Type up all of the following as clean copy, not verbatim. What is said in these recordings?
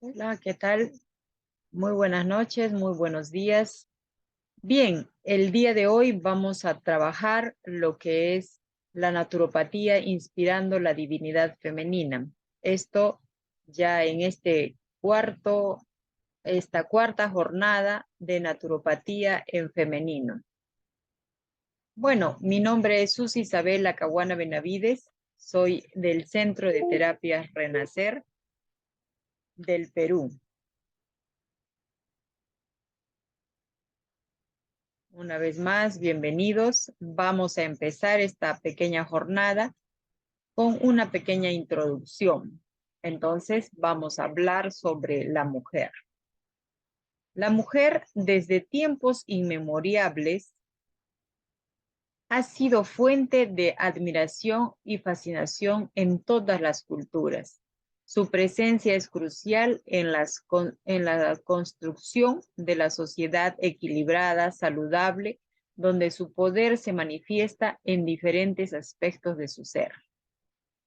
Hola, ¿qué tal? Muy buenas noches, muy buenos días. Bien, el día de hoy vamos a trabajar lo que es la naturopatía inspirando la divinidad femenina. Esto ya en esta cuarta jornada de naturopatía en femenino. Bueno, mi nombre es Susy Isabel Acahuana Benavides. Soy del Centro de Terapias Renacer del Perú. Una vez más, bienvenidos. Vamos a empezar esta pequeña jornada con una pequeña introducción. Entonces, vamos a hablar sobre la mujer. La mujer, desde tiempos inmemorables, ha sido fuente de admiración y fascinación en todas las culturas. Su presencia es crucial en la construcción de la sociedad equilibrada, saludable, donde su poder se manifiesta en diferentes aspectos de su ser.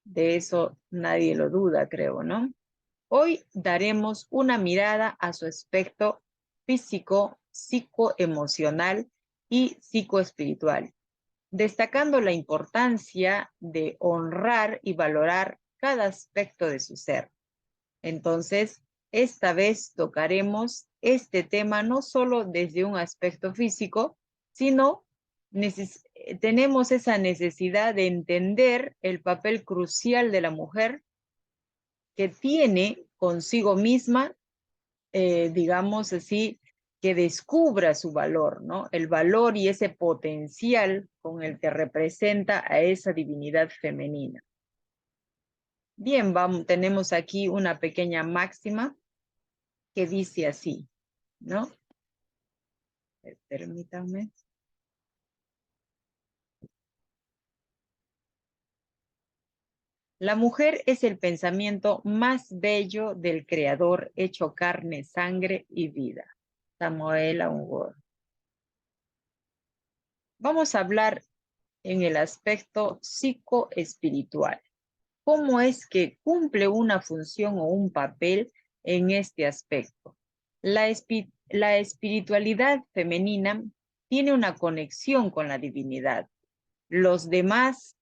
De eso nadie lo duda, creo, ¿no? Hoy daremos una mirada a su aspecto físico, psicoemocional y psicoespiritual, destacando la importancia de honrar y valorar cada aspecto de su ser. Entonces, esta vez tocaremos este tema no solo desde un aspecto físico, sino tenemos esa necesidad de entender el papel crucial de la mujer que tiene consigo misma, digamos así, que descubra su valor, ¿no? El valor y ese potencial con el que representa a esa divinidad femenina. Bien, tenemos aquí una pequeña máxima que dice así, ¿no? Permítanme. La mujer es el pensamiento más bello del Creador, hecho carne, sangre y vida. Samuel Aungor. Vamos a hablar en el aspecto psicoespiritual. ¿Cómo es que cumple una función o un papel en este aspecto? La espiritualidad femenina tiene una conexión con la divinidad. Los demás,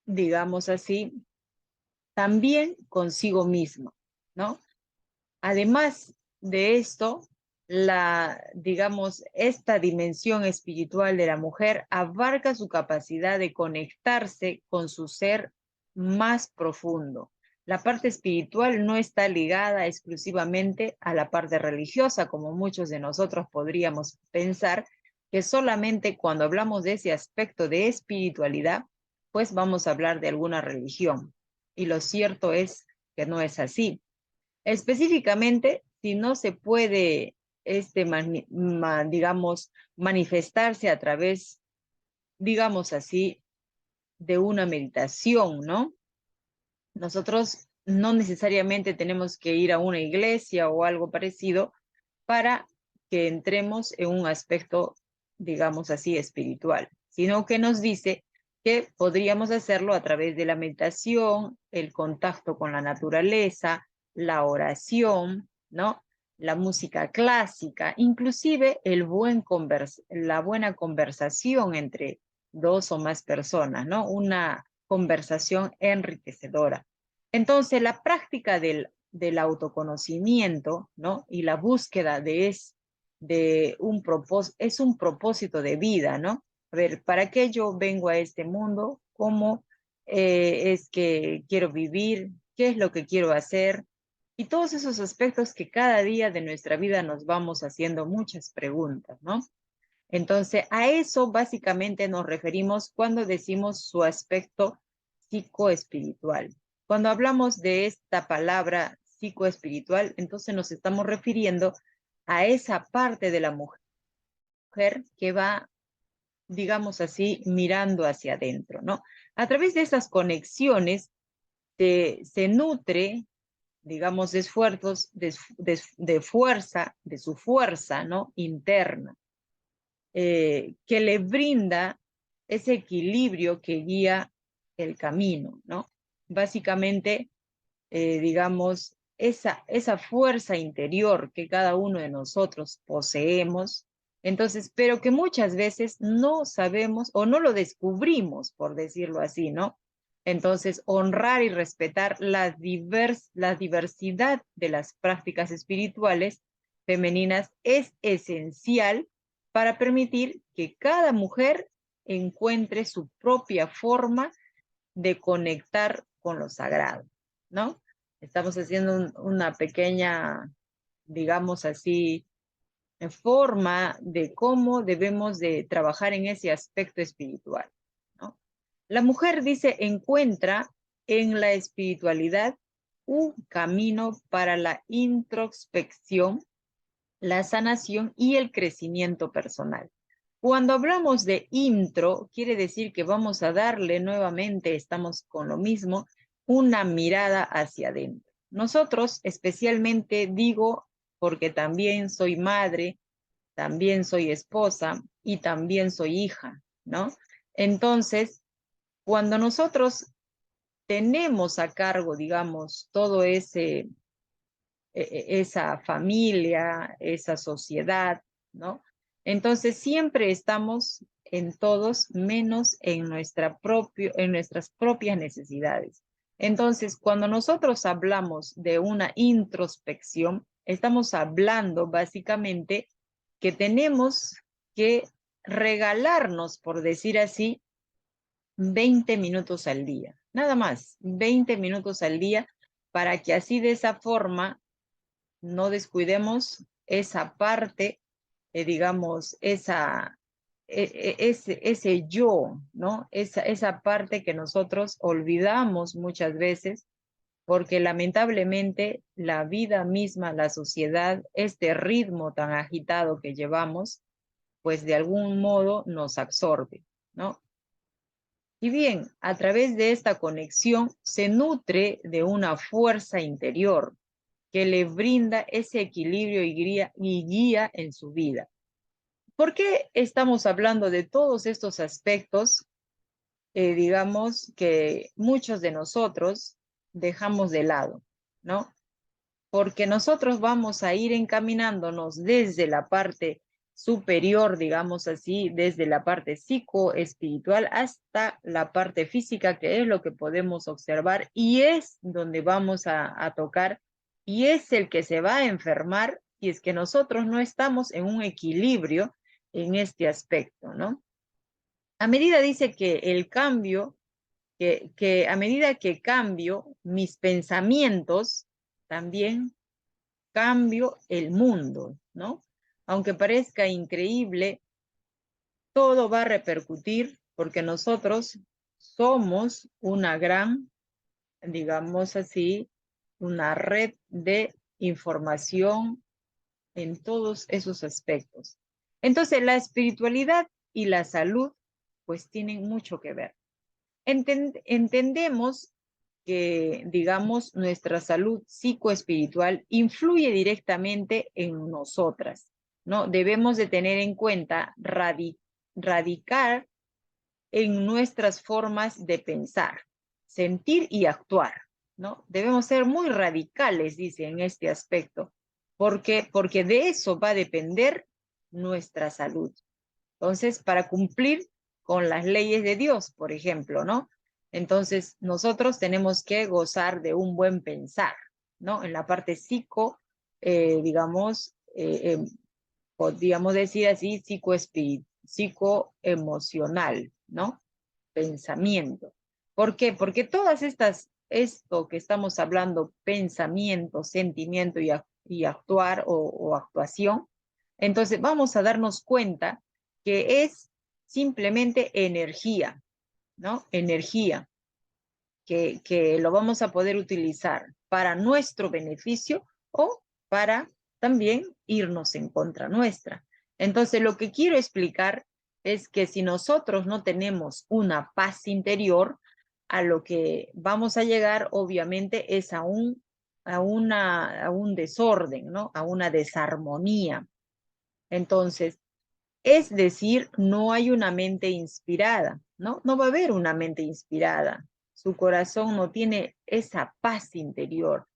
digamos así, también consigo mismo, ¿no? Además de esto, digamos, esta dimensión espiritual de la mujer abarca su capacidad de conectarse con su ser más profundo. La parte espiritual no está ligada exclusivamente a la parte religiosa, como muchos de nosotros podríamos pensar, que solamente cuando hablamos de ese aspecto de espiritualidad, pues vamos a hablar de alguna religión. Y lo cierto es que no es así. Específicamente, si no se puede, digamos, manifestarse a través, digamos así, de una meditación, ¿no? Nosotros no necesariamente tenemos que ir a una iglesia o algo parecido para que entremos en un aspecto, digamos así, espiritual, sino que nos dice que podríamos hacerlo a través de la meditación, el contacto con la naturaleza, la oración, ¿no? La música clásica, inclusive la buena conversación entre dos o más personas, ¿no? Una conversación enriquecedora. Entonces, la práctica del autoconocimiento, ¿no? Y la búsqueda de un propósito, es un propósito de vida, ¿no? A ver, ¿para qué yo vengo a este mundo? ¿Cómo es que quiero vivir? ¿Qué es lo que quiero hacer? Y todos esos aspectos que cada día de nuestra vida nos vamos haciendo muchas preguntas, ¿no? Entonces, a eso básicamente nos referimos cuando decimos su aspecto psicoespiritual. Cuando hablamos de esta palabra psicoespiritual, entonces nos estamos refiriendo a esa parte de la mujer que va, digamos así, mirando hacia adentro, ¿no? A través de esas conexiones se nutre, digamos, de esfuerzos, de fuerza, de su fuerza, ¿no? Interna, que le brinda ese equilibrio que guía el camino, ¿no? Básicamente, digamos, esa fuerza interior que cada uno de nosotros poseemos, entonces, pero que muchas veces no sabemos o no lo descubrimos, por decirlo así, ¿no? Entonces, honrar y respetar la diversidad de las prácticas espirituales femeninas es esencial para permitir que cada mujer encuentre su propia forma de conectar con lo sagrado, ¿no? Estamos haciendo una pequeña, digamos así, forma de cómo debemos de trabajar en ese aspecto espiritual, ¿no? La mujer dice, encuentra en la espiritualidad un camino para la introspección, la sanación y el crecimiento personal. Cuando hablamos de intro, quiere decir que vamos a darle nuevamente, estamos con lo mismo, una mirada hacia adentro. Nosotros, especialmente digo, porque también soy madre, también soy esposa y también soy hija, ¿no? Entonces, cuando nosotros tenemos a cargo, digamos, todo esa familia, esa sociedad, ¿no? Entonces siempre estamos en todos menos en en nuestras propias necesidades. Entonces, cuando nosotros hablamos de una introspección, estamos hablando básicamente que tenemos que regalarnos, por decir así, 20 minutos al día, nada más, 20 minutos al día, para que así de esa forma no descuidemos esa parte, digamos, ese yo, ¿no? Esa parte que nosotros olvidamos muchas veces, porque lamentablemente la vida misma, la sociedad, este ritmo tan agitado que llevamos, pues de algún modo nos absorbe, ¿no? Y bien, a través de esta conexión se nutre de una fuerza interior que le brinda ese equilibrio y guía en su vida. ¿Por qué estamos hablando de todos estos aspectos, digamos, que muchos de nosotros dejamos de lado, ¿no? Porque nosotros vamos a ir encaminándonos desde la parte superior, digamos así, desde la parte psicoespiritual hasta la parte física, que es lo que podemos observar y es donde vamos a tocar y es el que se va a enfermar si es que nosotros no estamos en un equilibrio en este aspecto, ¿no? A medida dice que el cambio, que a medida que cambio mis pensamientos, también cambio el mundo, ¿no? Aunque parezca increíble, todo va a repercutir porque nosotros somos una gran, digamos así, una red de información en todos esos aspectos. Entonces, la espiritualidad y la salud, pues tienen mucho que ver. Entendemos que, digamos, nuestra salud psicoespiritual influye directamente en nosotras, ¿no? Debemos de tener en cuenta radicar en nuestras formas de pensar, sentir y actuar, ¿no? Debemos ser muy radicales, dice, en este aspecto, porque de eso va a depender nuestra salud. Entonces, para cumplir con las leyes de Dios, por ejemplo, ¿no? Entonces, nosotros tenemos que gozar de un buen pensar, ¿no? En la parte digamos, podríamos decir así, psicoemocional, ¿no? Pensamiento. ¿Por qué? Porque esto que estamos hablando, pensamiento, sentimiento y actuar o actuación, entonces vamos a darnos cuenta que es simplemente energía, ¿no? Energía que lo vamos a poder utilizar para nuestro beneficio o para también irnos en contra nuestra. Entonces, lo que quiero explicar es que si nosotros no tenemos una paz interior, a lo que vamos a llegar obviamente es a un desorden, ¿no? A una desarmonía. Entonces, es decir, no hay una mente inspirada, ¿no? No va a haber una mente inspirada. Su corazón no tiene esa paz interior.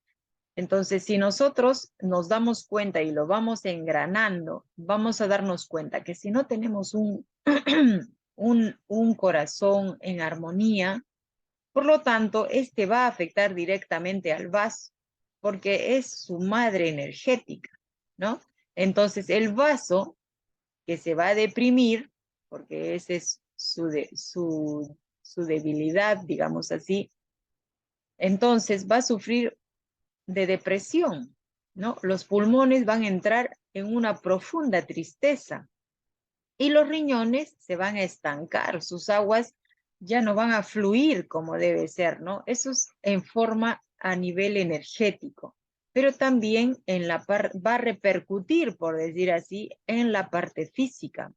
Entonces, si nosotros nos damos cuenta y lo vamos engranando, vamos a darnos cuenta que si no tenemos un corazón en armonía, por lo tanto, este va a afectar directamente al vaso, porque es su madre energética, ¿no? Entonces, el vaso que se va a deprimir, porque esa es su debilidad, digamos así, entonces va a sufrir de depresión, ¿no? Los pulmones van a entrar en una profunda tristeza y los riñones se van a estancar, sus aguas ya no van a fluir como debe ser, ¿no? Eso es en forma a nivel energético, pero también va a repercutir, por decir así, en la parte física.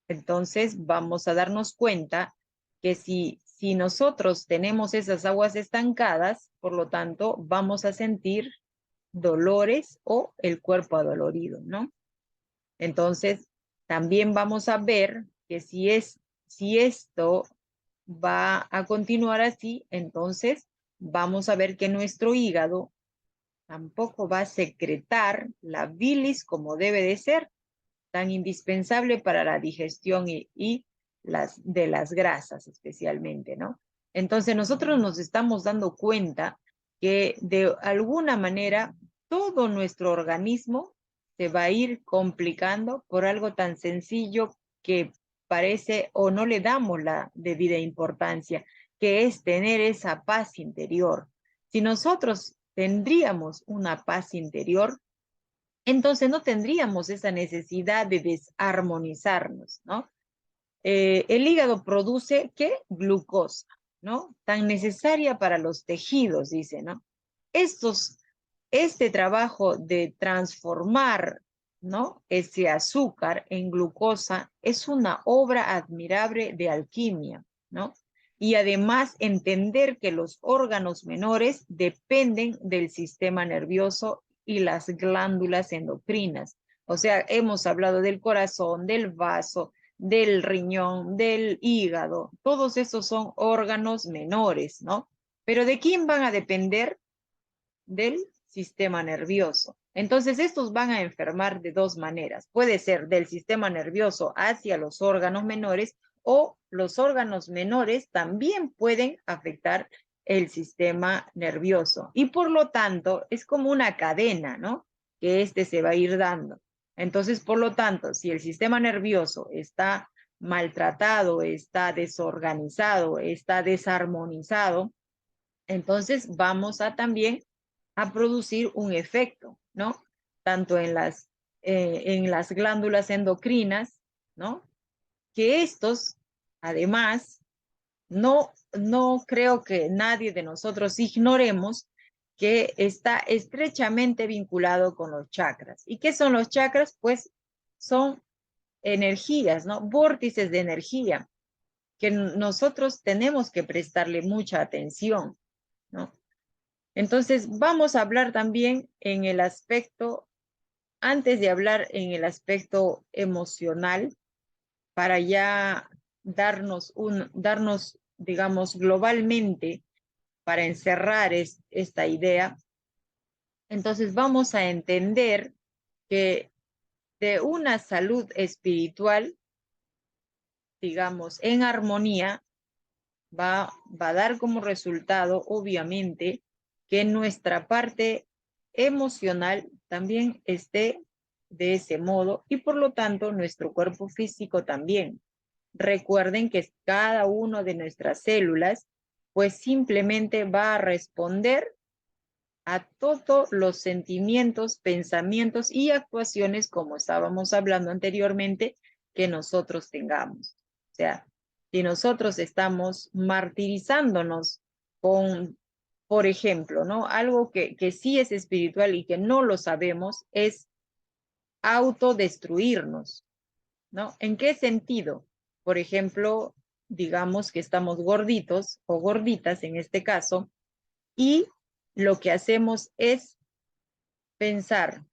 Entonces vamos a darnos cuenta que si nosotros tenemos esas aguas estancadas, por lo tanto, vamos a sentir dolores o el cuerpo adolorido, ¿no? Entonces, también vamos a ver que si esto va a continuar así, entonces vamos a ver que nuestro hígado tampoco va a secretar la bilis como debe de ser, tan indispensable para la digestión y de las grasas especialmente, ¿no? Entonces nosotros nos estamos dando cuenta que de alguna manera todo nuestro organismo se va a ir complicando por algo tan sencillo que parece o no le damos la debida importancia, que es tener esa paz interior. Si nosotros tendríamos una paz interior, entonces no tendríamos esa necesidad de desarmonizarnos, ¿no? El hígado produce, ¿qué? Glucosa, ¿no? Tan necesaria para los tejidos, dice, ¿no? Este trabajo de transformar, ¿no? Ese azúcar en glucosa es una obra admirable de alquimia, ¿no? Y además entender que los órganos menores dependen del sistema nervioso y las glándulas endocrinas. O sea, hemos hablado del corazón, del vaso, del riñón, del hígado. Todos esos son órganos menores, ¿no? Pero ¿de quién van a depender? Del sistema nervioso. Entonces, estos van a enfermar de dos maneras. Puede ser del sistema nervioso hacia los órganos menores o los órganos menores también pueden afectar el sistema nervioso. Y por lo tanto, es como una cadena, ¿no? Que se va a ir dando. Entonces, por lo tanto, si el sistema nervioso está maltratado, está desorganizado, está desarmonizado, entonces vamos a también a producir un efecto, ¿no? Tanto en las glándulas endocrinas, ¿no? Que estos, además, no creo que nadie de nosotros ignoremos que está estrechamente vinculado con los chakras. ¿Y qué son los chakras? Pues son energías, ¿no? Vórtices de energía que nosotros tenemos que prestarle mucha atención, ¿no? Entonces, vamos a hablar también en el aspecto, antes de hablar en el aspecto emocional, para ya darnos, digamos, globalmente, para encerrar esta idea. Entonces, vamos a entender que de una salud espiritual, digamos, en armonía, va a dar como resultado, obviamente, que nuestra parte emocional también esté de ese modo y por lo tanto nuestro cuerpo físico también. Recuerden que cada una de nuestras células pues simplemente va a responder a todos los sentimientos, pensamientos y actuaciones, como estábamos hablando anteriormente, que nosotros tengamos. O sea, si nosotros estamos martirizándonos con, por ejemplo, ¿no? Algo que sí es espiritual y que no lo sabemos es autodestruirnos, ¿no? ¿En qué sentido? Por ejemplo, digamos que estamos gorditos o gorditas en este caso, y lo que hacemos es pensar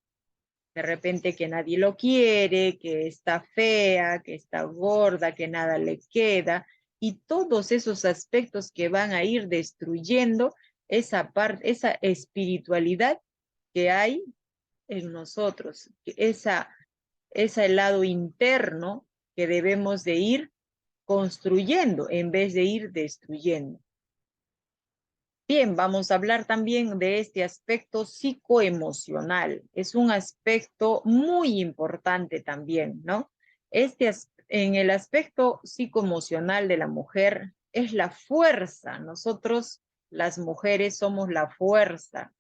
de repente que nadie lo quiere, que está fea, que está gorda, que nada le queda, y todos esos aspectos que van a ir destruyendo esa parte, esa espiritualidad que hay en nosotros, ese lado interno que debemos de ir construyendo en vez de ir destruyendo. Bien, vamos a hablar también de este aspecto psicoemocional. Es un aspecto muy importante también, ¿no? En el aspecto psicoemocional de la mujer es la fuerza. Nosotros, las mujeres, somos la fuerza,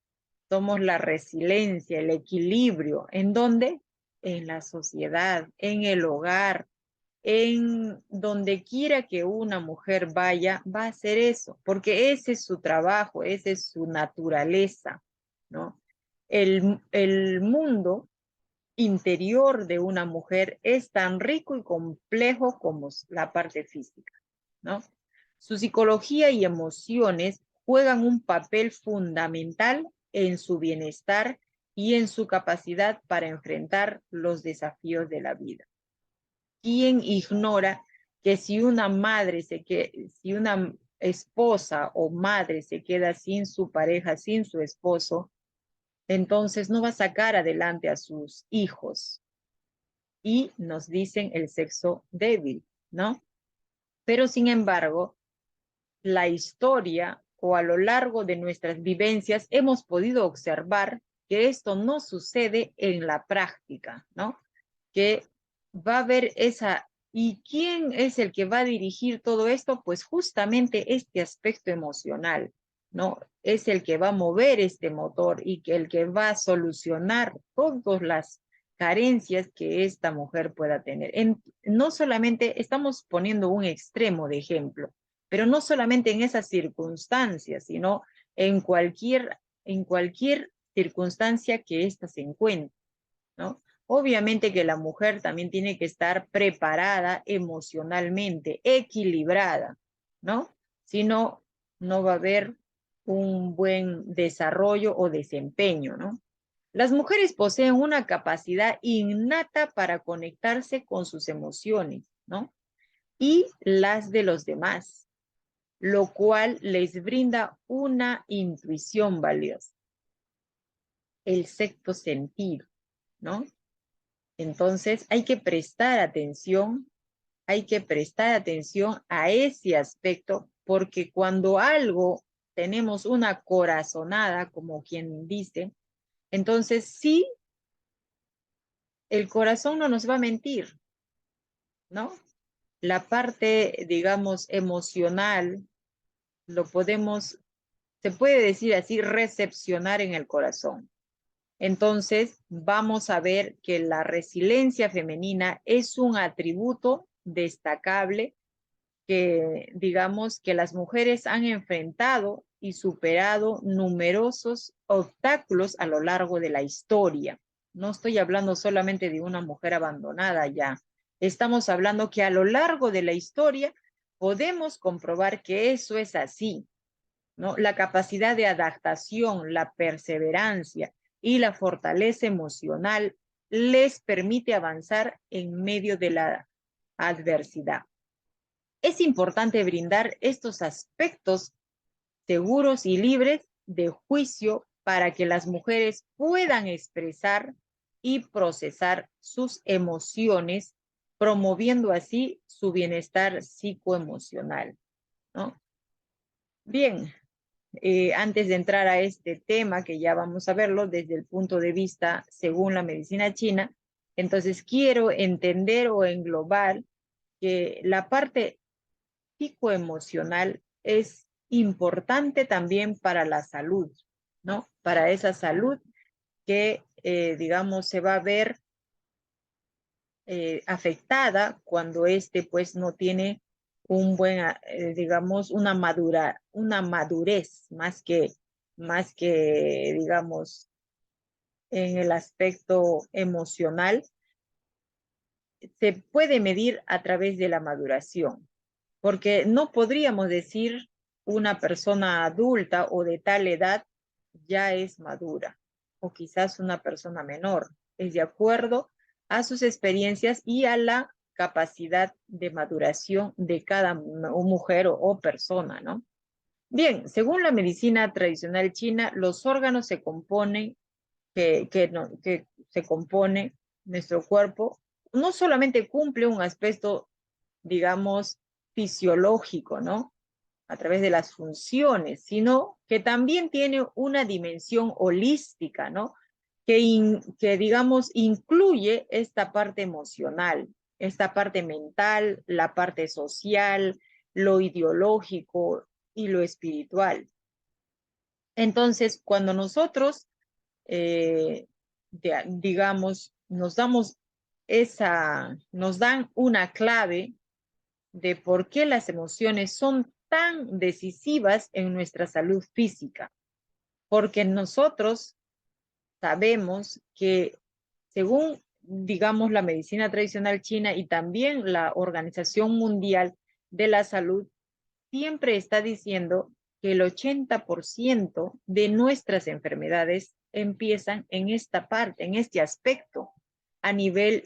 somos la resiliencia, el equilibrio. ¿En dónde? En la sociedad, en el hogar, en donde quiera que una mujer vaya, va a hacer eso, porque ese es su trabajo, esa es su naturaleza, ¿no? El mundo interior de una mujer es tan rico y complejo como la parte física, ¿no? Su psicología y emociones juegan un papel fundamental en su bienestar y en su capacidad para enfrentar los desafíos de la vida. ¿Quién ignora que si una si una esposa o madre se queda sin su pareja, sin su esposo, entonces no va a sacar adelante a sus hijos? Y nos dicen el sexo débil, ¿no? Pero sin embargo, la historia o a lo largo de nuestras vivencias hemos podido observar que esto no sucede en la práctica, ¿no? Que va a haber esa... ¿Y quién es el que va a dirigir todo esto? Pues justamente este aspecto emocional, ¿no? Es el que va a mover este motor y que el que va a solucionar todas las carencias que esta mujer pueda tener. No solamente estamos poniendo un extremo de ejemplo, pero no solamente en esas circunstancias, sino en cualquier circunstancia que ésta se encuentre, ¿no? Obviamente que la mujer también tiene que estar preparada emocionalmente, equilibrada, ¿no? Si no, no va a haber un buen desarrollo o desempeño, ¿no? Las mujeres poseen una capacidad innata para conectarse con sus emociones, ¿no? Y las de los demás, lo cual les brinda una intuición valiosa, el sexto sentido, ¿no? Entonces hay que prestar atención a ese aspecto, porque cuando algo tenemos una corazonada, como quien dice, entonces sí, el corazón no nos va a mentir, ¿no? La parte, digamos, emocional, se puede decir así, recepcionar en el corazón. Entonces, vamos a ver que la resiliencia femenina es un atributo destacable que, digamos, que las mujeres han enfrentado y superado numerosos obstáculos a lo largo de la historia. No estoy hablando solamente de una mujer abandonada ya. Estamos hablando que a lo largo de la historia podemos comprobar que eso es así, ¿no? La capacidad de adaptación, la perseverancia y la fortaleza emocional les permite avanzar en medio de la adversidad. Es importante brindar estos aspectos seguros y libres de juicio para que las mujeres puedan expresar y procesar sus emociones, promoviendo así su bienestar psicoemocional, ¿no? Bien, antes de entrar a este tema, que ya vamos a verlo desde el punto de vista según la medicina china, entonces quiero entender o englobar que la parte psicoemocional es importante también para la salud, ¿no? Para esa salud que, digamos, se va a ver afectada cuando pues no tiene un buen, digamos, una madurez más que, digamos, en el aspecto emocional, se puede medir a través de la maduración, porque no podríamos decir una persona adulta o de tal edad ya es madura, o quizás una persona menor, es de acuerdo a sus experiencias y a la capacidad de maduración de cada mujer o persona, ¿no? Bien, según la medicina tradicional china, los órganos se componen que se compone nuestro cuerpo, no solamente cumple un aspecto, digamos, fisiológico, ¿no? A través de las funciones, sino que también tiene una dimensión holística, ¿no? Que digamos, incluye esta parte emocional, esta parte mental, la parte social, lo ideológico y lo espiritual. Entonces, cuando nosotros, digamos, nos dan una clave de por qué las emociones son tan decisivas en nuestra salud física, porque nosotros sabemos que según, digamos, la medicina tradicional china y también la Organización Mundial de la Salud, siempre está diciendo que el 80% de nuestras enfermedades empiezan en esta parte, en este aspecto, a nivel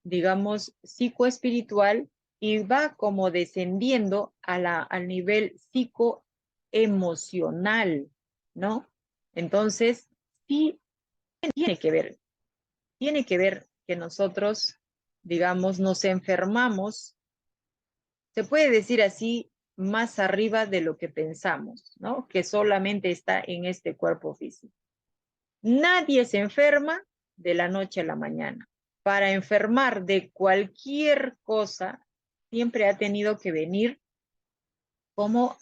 digamos, psicoespiritual, y va como descendiendo al nivel psicoemocional, ¿no? Entonces, sí tiene que ver que nosotros, digamos, nos enfermamos, se puede decir así, más arriba de lo que pensamos, ¿no? Que solamente está en este cuerpo físico. Nadie se enferma de la noche a la mañana. Para enfermar de cualquier cosa, siempre ha tenido que venir como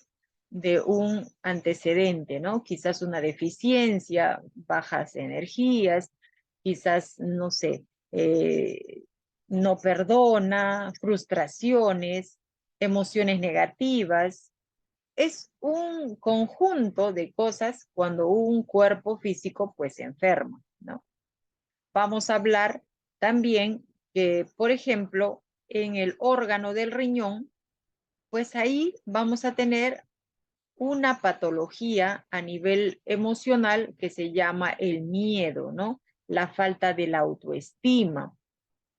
de un antecedente, ¿no? Quizás una deficiencia, bajas energías, quizás, no sé, no perdona, frustraciones, emociones negativas. Es un conjunto de cosas cuando un cuerpo físico pues se enferma, ¿no? Vamos a hablar también que, por ejemplo, en el órgano del riñón, pues ahí vamos a tener una patología a nivel emocional que se llama el miedo, ¿no? La falta de la autoestima,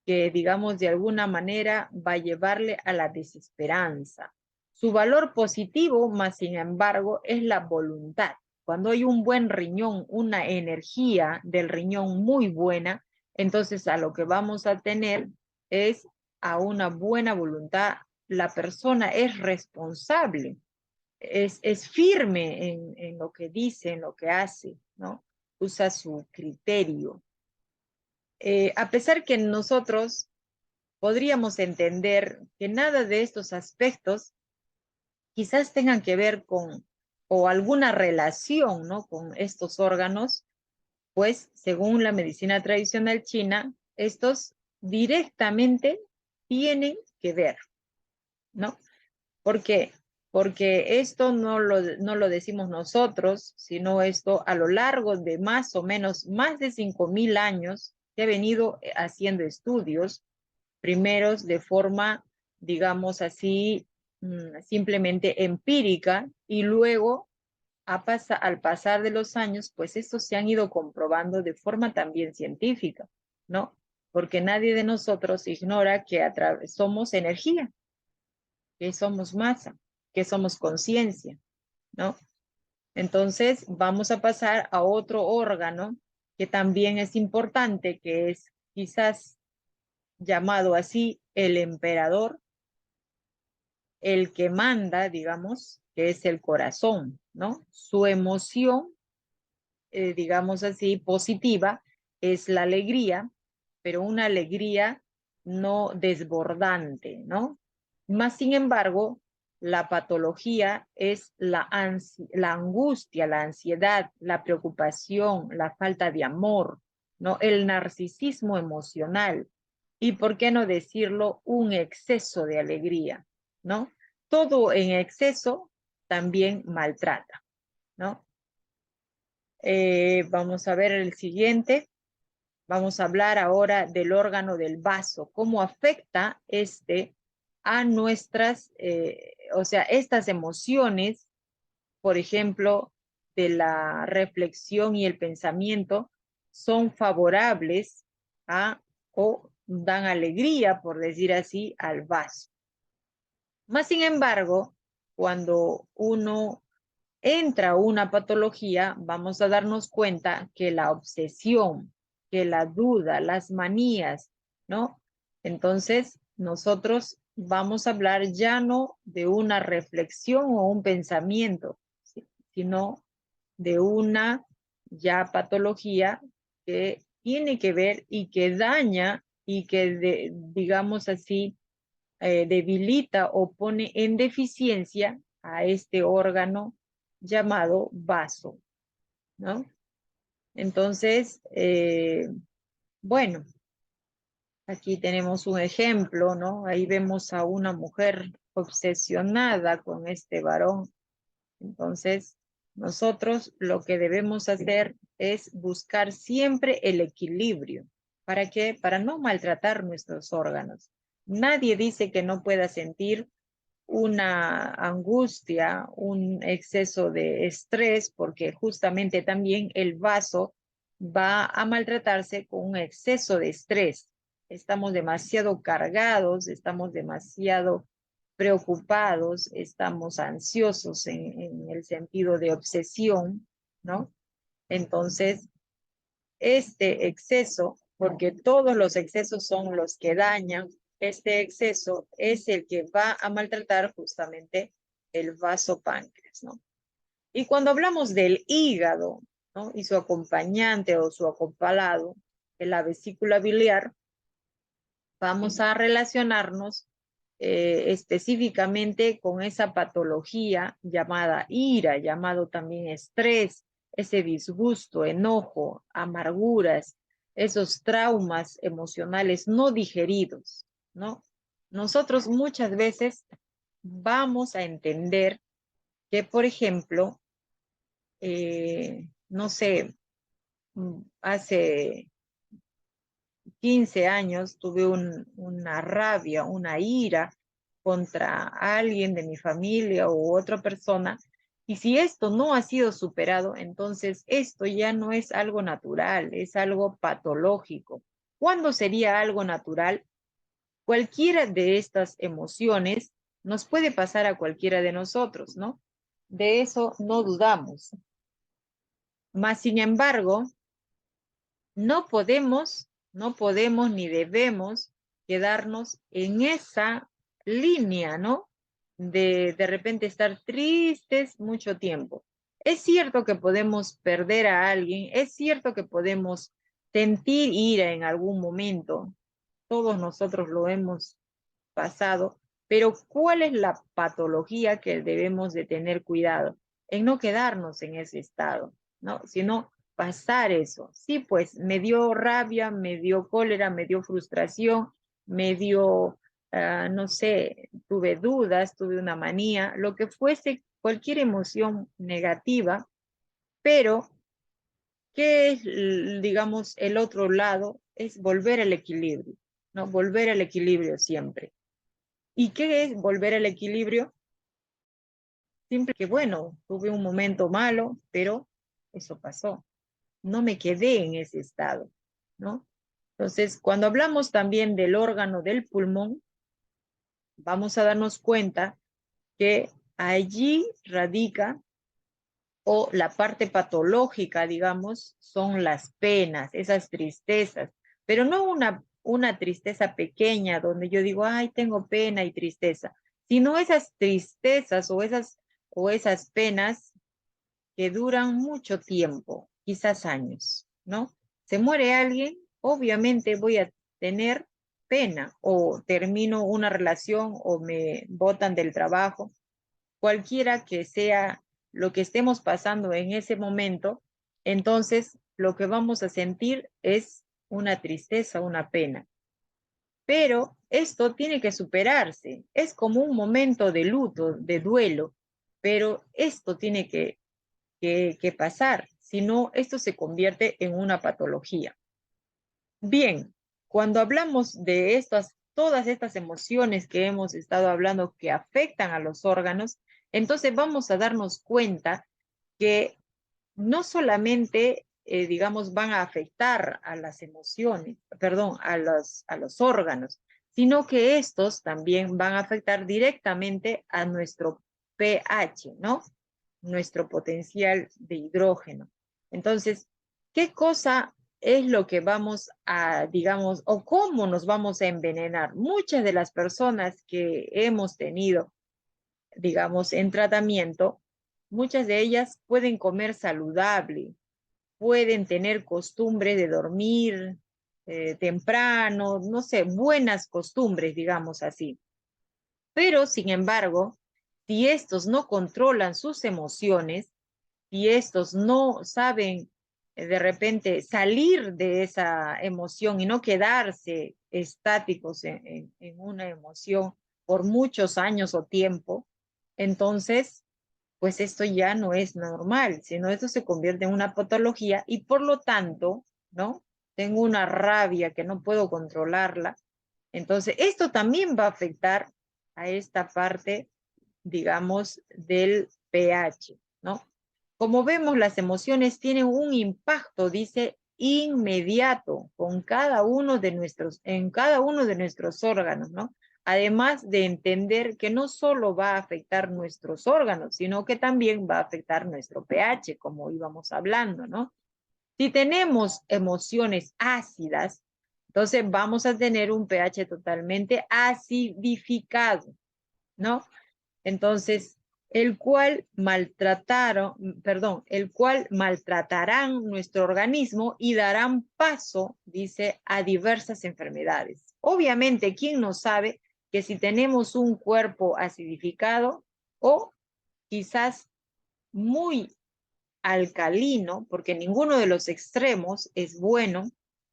que digamos de alguna manera va a llevarle a la desesperanza. Su valor positivo, más sin embargo, es la voluntad. Cuando hay un buen riñón, una energía del riñón muy buena, entonces a lo que vamos a tener es a una buena voluntad. La persona es responsable, es firme en lo que dice, en lo que hace, ¿no? Usa su criterio. A pesar que nosotros podríamos entender que nada de estos aspectos quizás tengan que ver con o alguna relación, ¿no? Con estos órganos, pues según la medicina tradicional china, estos directamente tienen que ver, ¿no? ¿Por qué? Porque esto no lo decimos nosotros, sino esto a lo largo de más o menos más de 5.000 años se ha venido haciendo estudios, primeros de forma, digamos así, simplemente empírica, y luego al pasar de los años, pues estos se han ido comprobando de forma también científica, ¿no? Porque nadie de nosotros ignora que somos energía, que somos masa, que somos conciencia, ¿no? Entonces, vamos a pasar a otro órgano que también es importante, que es quizás llamado así el emperador, el que manda, digamos, que es el corazón, ¿no? Su emoción, digamos así, positiva, es la alegría, pero una alegría no desbordante, ¿no? Más sin embargo, la patología es la angustia, la ansiedad, la preocupación, la falta de amor, ¿no? El narcisismo emocional y, ¿por qué no decirlo?, un exceso de alegría, ¿no? Todo en exceso también maltrata, ¿no? Vamos a ver el siguiente. Vamos a hablar ahora del órgano del vaso, cómo afecta a nuestras, o sea, estas emociones, por ejemplo, de la reflexión y el pensamiento, son favorables o dan alegría, por decir así, al vaso. Más sin embargo, cuando uno entra una patología, vamos a darnos cuenta que la obsesión, que la duda, las manías, ¿no? Entonces, nosotros vamos a hablar ya no de una reflexión o un pensamiento, sino de una ya patología que tiene que ver y que daña y que, digamos así, debilita o pone en deficiencia a este órgano llamado vaso, ¿no? Entonces, bueno, aquí tenemos un ejemplo, ¿no? Ahí vemos a una mujer obsesionada con este varón. Entonces, nosotros lo que debemos hacer es buscar siempre el equilibrio. ¿Para qué? Para no maltratar nuestros órganos. Nadie dice que no pueda sentir una angustia, un exceso de estrés, porque justamente también el vaso va a maltratarse con un exceso de estrés. Estamos demasiado cargados, estamos demasiado preocupados, estamos ansiosos en el sentido de obsesión, ¿no? Entonces, este exceso, porque todos los excesos son los que dañan, este exceso es el que va a maltratar justamente el vaso páncreas, ¿no? Y cuando hablamos del hígado, ¿no? Y su acompañante o su acompalado, de la vesícula biliar, vamos a relacionarnos específicamente con esa patología llamada ira, llamado también estrés, ese disgusto, enojo, amarguras, esos traumas emocionales no digeridos, ¿no? Nosotros muchas veces vamos a entender que, por ejemplo, no sé, hace 15 años tuve una rabia, una ira contra alguien de mi familia u otra persona, y si esto no ha sido superado, entonces esto ya no es algo natural, es algo patológico. ¿Cuándo sería algo natural? Cualquiera de estas emociones nos puede pasar a cualquiera de nosotros, ¿no? De eso no dudamos. Mas, sin embargo, no podemos ni debemos quedarnos en esa línea, ¿no? De repente estar tristes mucho tiempo. Es cierto que podemos perder a alguien, es cierto que podemos sentir ira en algún momento, todos nosotros lo hemos pasado, pero ¿cuál es la patología que debemos de tener cuidado? En no quedarnos en ese estado, ¿no? Sino pasar eso. Sí, pues me dio rabia, me dio cólera, me dio frustración, me dio, no sé, tuve dudas, tuve una manía, lo que fuese, cualquier emoción negativa, pero ¿qué es, digamos, el otro lado? Es volver al equilibrio, ¿no? Volver al equilibrio siempre. ¿Y qué es volver al equilibrio? Siempre que, bueno, tuve un momento malo, pero eso pasó. No me quedé en ese estado, ¿no? Entonces, cuando hablamos también del órgano del pulmón, vamos a darnos cuenta que allí radica, o la parte patológica, digamos, son las penas, esas tristezas, pero no una tristeza pequeña donde yo digo, ay, tengo pena y tristeza, sino esas tristezas o esas penas que duran mucho tiempo, quizás años, ¿no? Se muere alguien, obviamente voy a tener pena, o termino una relación o me botan del trabajo, cualquiera que sea lo que estemos pasando en ese momento, entonces lo que vamos a sentir es una tristeza, una pena. Pero esto tiene que superarse, es como un momento de luto, de duelo, pero esto tiene que pasar, si no, esto se convierte en una patología. Bien, cuando hablamos de todas estas emociones que hemos estado hablando que afectan a los órganos, entonces vamos a darnos cuenta que no solamente, digamos, van a afectar a las emociones, perdón, a los órganos, sino que estos también van a afectar directamente a nuestro pH, ¿no? nuestro potencial de hidrógeno. Entonces, ¿qué cosa es lo que vamos a, digamos, o cómo nos vamos a envenenar? Muchas de las personas que hemos tenido, digamos, en tratamiento, muchas de ellas pueden comer saludable, pueden tener costumbre de dormir temprano, no sé, buenas costumbres, digamos así. Pero, sin embargo, si estos no controlan sus emociones, si estos no saben de repente salir de esa emoción y no quedarse estáticos en una emoción por muchos años o tiempo, entonces, pues esto ya no es normal, sino esto se convierte en una patología y por lo tanto, ¿no? Tengo una rabia que no puedo controlarla. Entonces, esto también va a afectar a esta parte, digamos, del pH, ¿no? Como vemos, las emociones tienen un impacto, dice, inmediato en cada uno de nuestros órganos, ¿no? Además de entender que no solo va a afectar nuestros órganos, sino que también va a afectar nuestro pH, como íbamos hablando, ¿no? Si tenemos emociones ácidas, entonces vamos a tener un pH totalmente acidificado, ¿no? Entonces, el cual maltratarán nuestro organismo y darán paso, dice, a diversas enfermedades. Obviamente, ¿quién no sabe que si tenemos un cuerpo acidificado o quizás muy alcalino, porque ninguno de los extremos es bueno,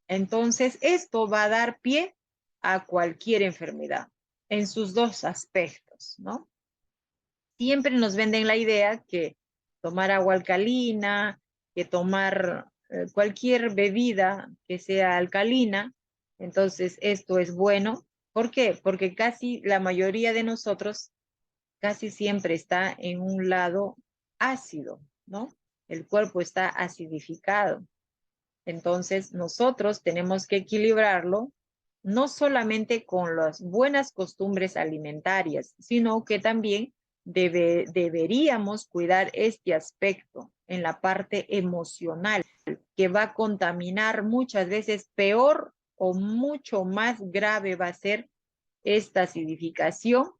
entonces esto va a dar pie a cualquier enfermedad en sus dos aspectos, ¿no? Siempre nos venden la idea que tomar agua alcalina, que tomar cualquier bebida que sea alcalina, entonces esto es bueno. ¿Por qué? Porque casi la mayoría de nosotros casi siempre está en un lado ácido, ¿no? El cuerpo está acidificado. Entonces nosotros tenemos que equilibrarlo no solamente con las buenas costumbres alimentarias, sino que también deberíamos cuidar este aspecto en la parte emocional, que va a contaminar muchas veces peor o mucho más grave va a ser esta acidificación.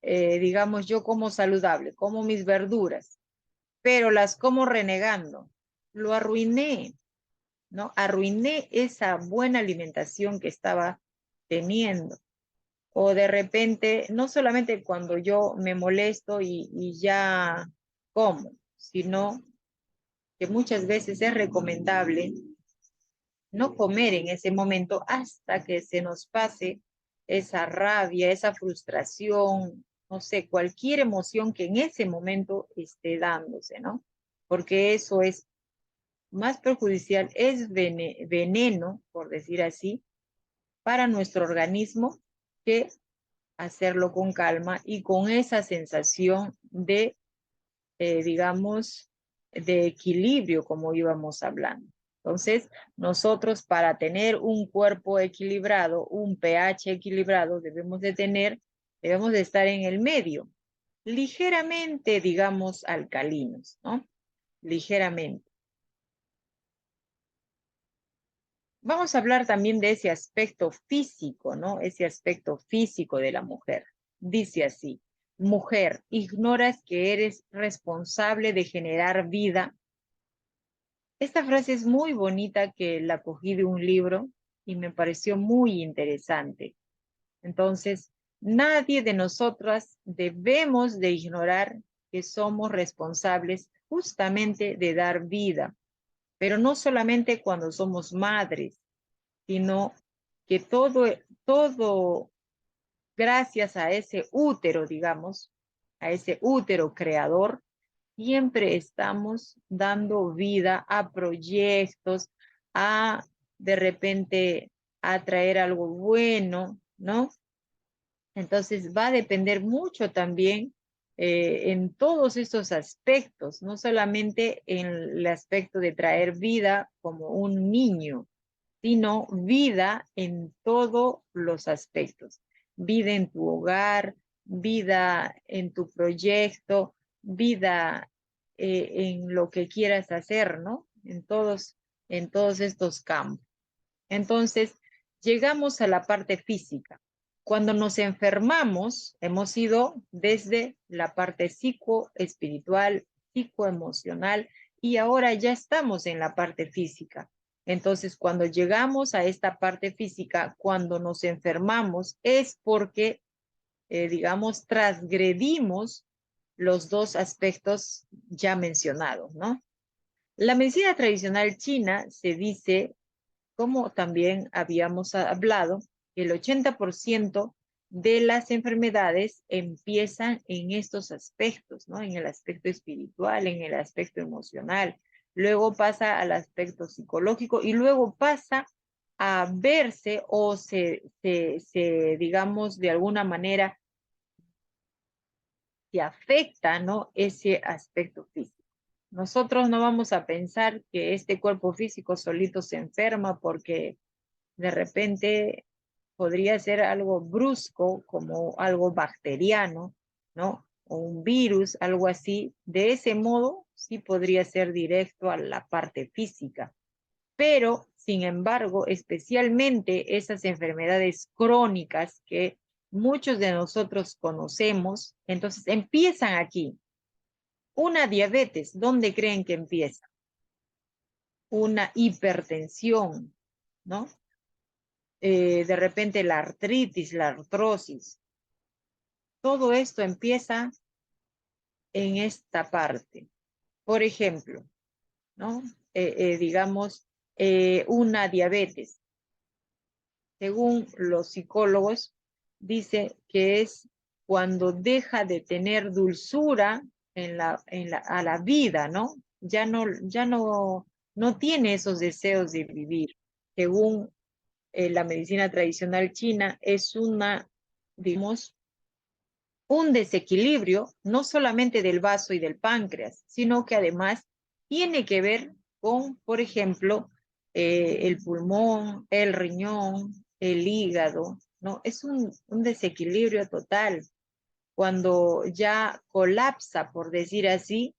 Digamos, yo como saludable, como mis verduras, pero las como renegando. Lo arruiné, ¿no? Arruiné esa buena alimentación que estaba teniendo. O de repente, no solamente cuando yo me molesto y ya como, sino que muchas veces es recomendable no comer en ese momento hasta que se nos pase esa rabia, esa frustración, no sé, cualquier emoción que en ese momento esté dándose, ¿no? Porque eso es más perjudicial, es veneno, por decir así, para nuestro organismo que hacerlo con calma y con esa sensación de, digamos, de equilibrio, como íbamos hablando. Entonces, nosotros para tener un cuerpo equilibrado, un pH equilibrado, debemos de estar en el medio, ligeramente, digamos, alcalinos, ¿no? Ligeramente. Vamos a hablar también de ese aspecto físico, ¿no? Ese aspecto físico de la mujer. Dice así: mujer, ignoras que eres responsable de generar vida. Esta frase es muy bonita, que la cogí de un libro y me pareció muy interesante. Entonces, nadie de nosotras debemos de ignorar que somos responsables justamente de dar vida, pero no solamente cuando somos madres, sino que todo gracias a ese útero, digamos, a ese útero creador, siempre estamos dando vida a proyectos, a de repente a traer algo bueno, ¿no? Entonces va a depender mucho también en todos estos aspectos, no solamente en el aspecto de traer vida como un niño, sino vida en todos los aspectos. Vida en tu hogar, vida en tu proyecto, vida en lo que quieras hacer, ¿no? En todos estos campos. Entonces, llegamos a la parte física. Cuando nos enfermamos, hemos ido desde la parte psicoespiritual, psicoemocional, y ahora ya estamos en la parte física. Entonces, cuando llegamos a esta parte física, cuando nos enfermamos, es porque, digamos, transgredimos los dos aspectos ya mencionados, ¿no? La medicina tradicional china se dice, como también habíamos hablado, que el 80% de las enfermedades empiezan en estos aspectos, ¿no? En el aspecto espiritual, en el aspecto emocional, luego pasa al aspecto psicológico y luego pasa a verse o digamos, de alguna manera, se afecta, ¿no? Ese aspecto físico. Nosotros no vamos a pensar que este cuerpo físico solito se enferma porque de repente podría ser algo brusco, como algo bacteriano, ¿no? O un virus, algo así. De ese modo, sí podría ser directo a la parte física. Pero, sin embargo, especialmente esas enfermedades crónicas que muchos de nosotros conocemos, entonces empiezan aquí. Una diabetes, ¿dónde creen que empieza? Una hipertensión, ¿no? De repente la artritis, la artrosis. Todo esto empieza en esta parte. Por ejemplo, ¿no? Digamos, una diabetes. Según los psicólogos, dice que es cuando deja de tener dulzura a la vida, ¿no? No tiene esos deseos de vivir. Según la medicina tradicional china, es digamos, un desequilibrio no solamente del vaso y del páncreas, sino que además tiene que ver con, por ejemplo, el pulmón, el riñón, el hígado, ¿no? Es un desequilibrio total. Cuando ya colapsa, por decir así,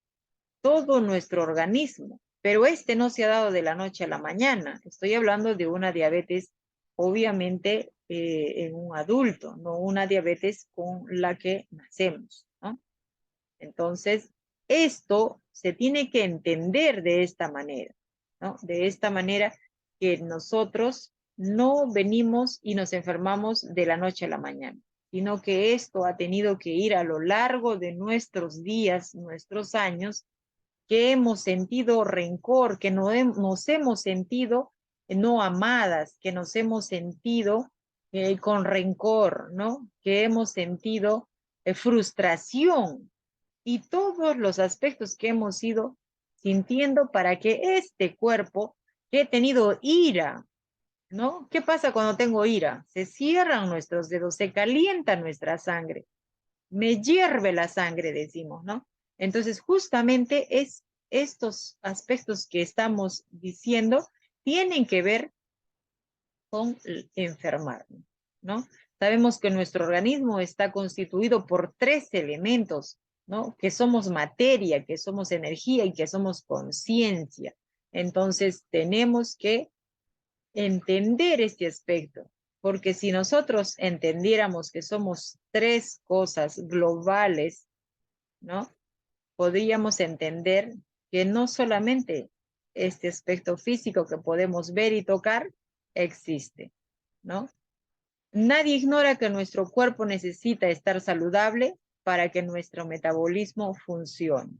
todo nuestro organismo. Pero este no se ha dado de la noche a la mañana. Estoy hablando de una diabetes, obviamente, en un adulto, no una diabetes con la que nacemos, ¿no? Entonces, esto se tiene que entender de esta manera, ¿no? De esta manera que nosotros no venimos y nos enfermamos de la noche a la mañana, sino que esto ha tenido que ir a lo largo de nuestros días, nuestros años, que hemos sentido rencor, que nos hemos sentido no amadas, que nos hemos sentido con rencor, ¿no? Que hemos sentido frustración y todos los aspectos que hemos ido sintiendo para que este cuerpo, que he tenido ira, ¿no? ¿Qué pasa cuando tengo ira? Se cierran nuestros dedos, se calienta nuestra sangre, me hierve la sangre, decimos, ¿no? Entonces, justamente es estos aspectos que estamos diciendo tienen que ver con enfermarnos, ¿no? Sabemos que nuestro organismo está constituido por 3 elementos, ¿no? Que somos materia, que somos energía y que somos conciencia. Entonces, tenemos que entender este aspecto, porque si nosotros entendiéramos que somos 3 cosas globales, ¿no? Podríamos entender que no solamente este aspecto físico que podemos ver y tocar existe, ¿no? Nadie ignora que nuestro cuerpo necesita estar saludable para que nuestro metabolismo funcione.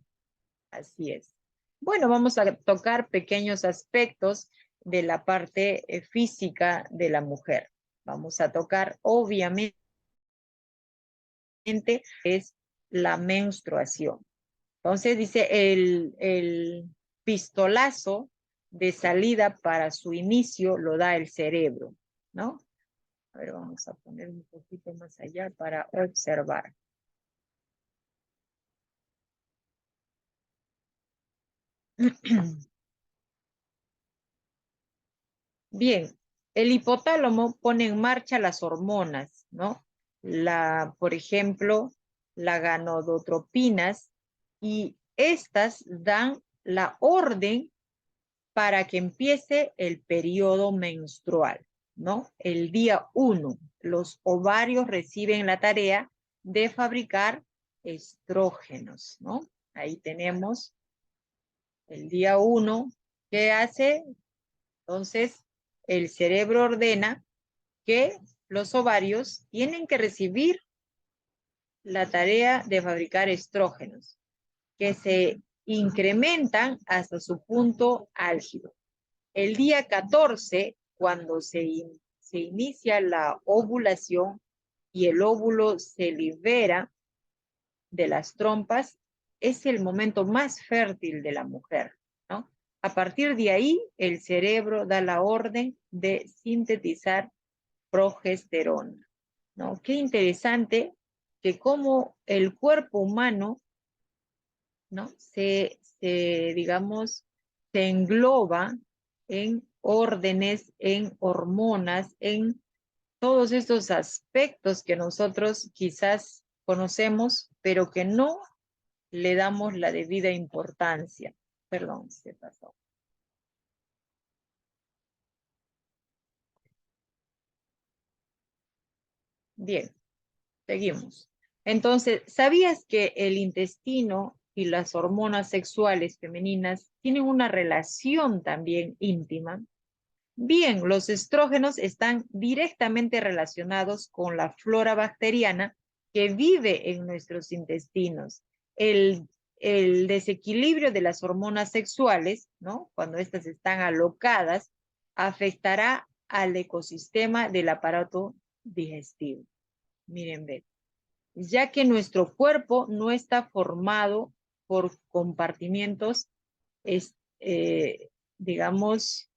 Así es. Bueno, vamos a tocar pequeños aspectos de la parte física de la mujer. Vamos a tocar, obviamente, es la menstruación. Entonces dice el pistolazo de salida para su inicio lo da el cerebro, ¿no? A ver, vamos a poner un poquito más allá para observar. Bien, el hipotálamo pone en marcha las hormonas, ¿no? Por ejemplo, la ganidotropinas, y estas dan la orden para que empiece el periodo menstrual, ¿no? El día 1, los ovarios reciben la tarea de fabricar estrógenos, ¿no? Ahí tenemos el día 1. ¿Qué hace? Entonces, el cerebro ordena que los ovarios tienen que recibir la tarea de fabricar estrógenos, que se incrementan hasta su punto álgido. El día 14, cuando se inicia la ovulación y el óvulo se libera de las trompas, es el momento más fértil de la mujer, ¿no? A partir de ahí, el cerebro da la orden de sintetizar progesterona, ¿no? Qué interesante que como el cuerpo humano, ¿no? Digamos, se engloba en órdenes, en hormonas, en todos estos aspectos que nosotros quizás conocemos, pero que no le damos la debida importancia. Perdón, se pasó. Bien, seguimos. Entonces, ¿sabías que el intestino y las hormonas sexuales femeninas tienen una relación también íntima? Bien, los estrógenos están directamente relacionados con la flora bacteriana que vive en nuestros intestinos. El desequilibrio de las hormonas sexuales, ¿no? Cuando estas están alocadas, afectará al ecosistema del aparato digestivo. Miren, ven, ya que nuestro cuerpo no está formado por compartimientos, es, digamos,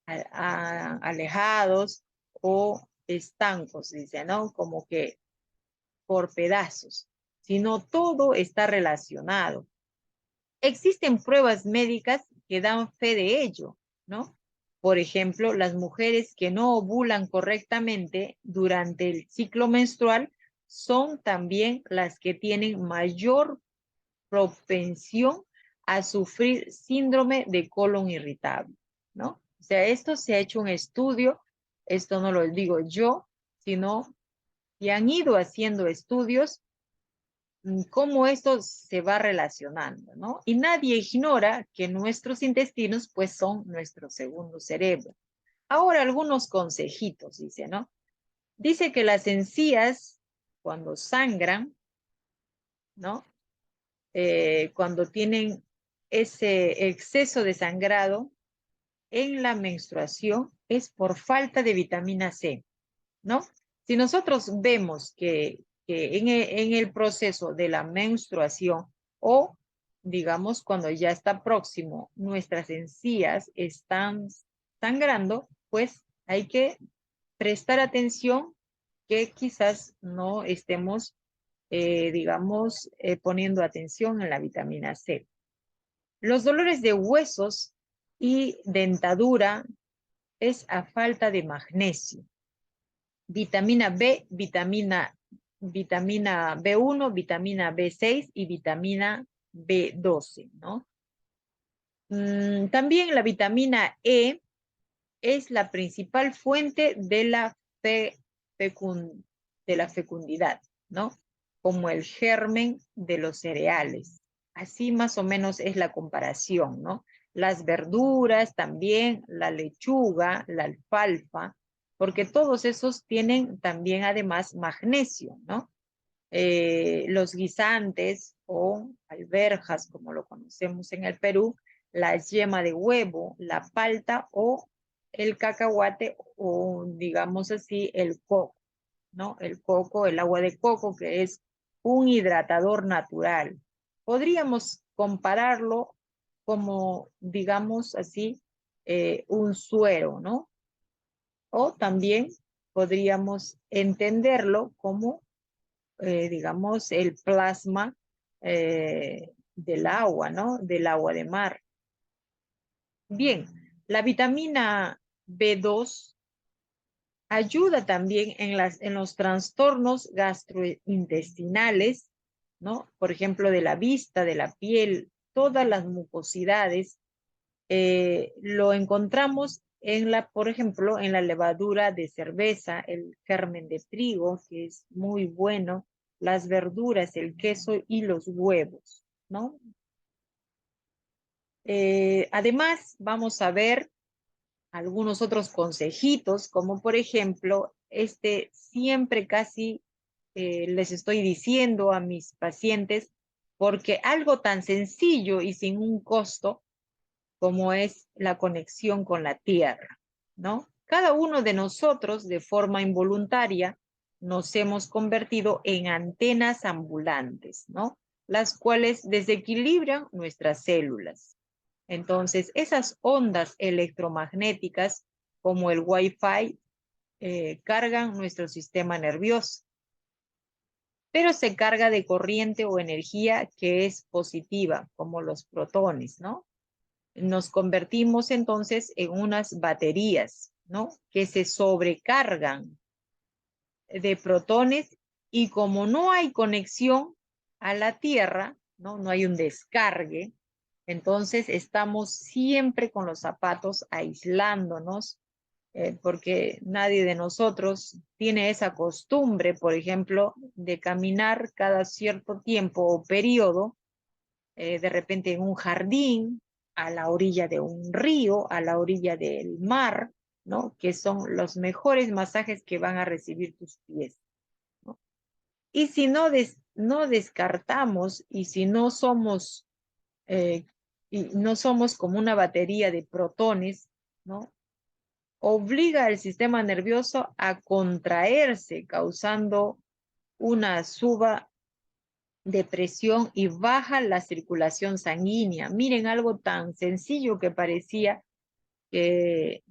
alejados o estancos, dice, ¿no? Como que por pedazos, sino todo está relacionado. Existen pruebas médicas que dan fe de ello, ¿no? Por ejemplo, las mujeres que no ovulan correctamente durante el ciclo menstrual son también las que tienen mayor propensión a sufrir síndrome de colon irritable, ¿no? O sea, esto se ha hecho un estudio, esto no lo digo yo, sino que han ido haciendo estudios cómo esto se va relacionando, ¿no? Y nadie ignora que nuestros intestinos, pues, son nuestro segundo cerebro. Ahora, algunos consejitos, dice, ¿no? Dice que las encías, cuando sangran, ¿no? Cuando tienen ese exceso de sangrado en la menstruación, es por falta de vitamina C, ¿no? Si nosotros vemos que en el proceso de la menstruación o, digamos, cuando ya está próximo, nuestras encías están sangrando, pues hay que prestar atención que quizás no estemos, digamos, poniendo atención en la vitamina C. Los dolores de huesos y dentadura es a falta de magnesio. Vitamina B, vitamina B1, vitamina B6 y vitamina B12, ¿no? También la vitamina E es la principal fuente de la fecundidad, ¿no? Como el germen de los cereales. Así más o menos es la comparación, ¿no? Las verduras también, la lechuga, la alfalfa, porque todos esos tienen también además magnesio, ¿no? Los guisantes o alberjas, como lo conocemos en el Perú, la yema de huevo, la palta o el cacahuate o digamos así el coco, ¿no? El coco, el agua de coco que es un hidratador natural. Podríamos compararlo como, digamos así, un suero, ¿no? O también podríamos entenderlo como digamos, el plasma del agua, ¿no? Del agua de mar. Bien, la vitamina B2 ayuda también en los trastornos gastrointestinales, ¿no? Por ejemplo, de la vista, de la piel. todas las mucosidades, lo encontramos por ejemplo, en la levadura de cerveza, el germen de trigo, que es muy bueno, las verduras, el queso y los huevos, ¿no? Además, vamos a ver algunos otros consejitos, como por ejemplo, siempre casi les estoy diciendo a mis pacientes, porque algo tan sencillo y sin un costo como es la conexión con la tierra, ¿no? Cada uno de nosotros, de forma involuntaria, nos hemos convertido en antenas ambulantes, ¿no? Las cuales desequilibran nuestras células. Entonces, esas ondas electromagnéticas, como el Wi-Fi, cargan nuestro sistema nervioso, pero se carga de corriente o energía que es positiva, como los protones, ¿no? Nos convertimos entonces en unas baterías, ¿no? Que se sobrecargan de protones y como no hay conexión a la Tierra, ¿no? No hay un descargue, entonces estamos siempre con los zapatos aislándonos, porque nadie de nosotros tiene esa costumbre, por ejemplo, de caminar cada cierto tiempo o periodo, de repente en un jardín, a la orilla de un río, a la orilla del mar, ¿no? Que son los mejores masajes que van a recibir tus pies, ¿no? Y si no descartamos y si no somos, y no somos como una batería de protones, ¿no? Obliga al sistema nervioso a contraerse, causando una suba de presión y baja la circulación sanguínea. Miren, algo tan sencillo que parecía que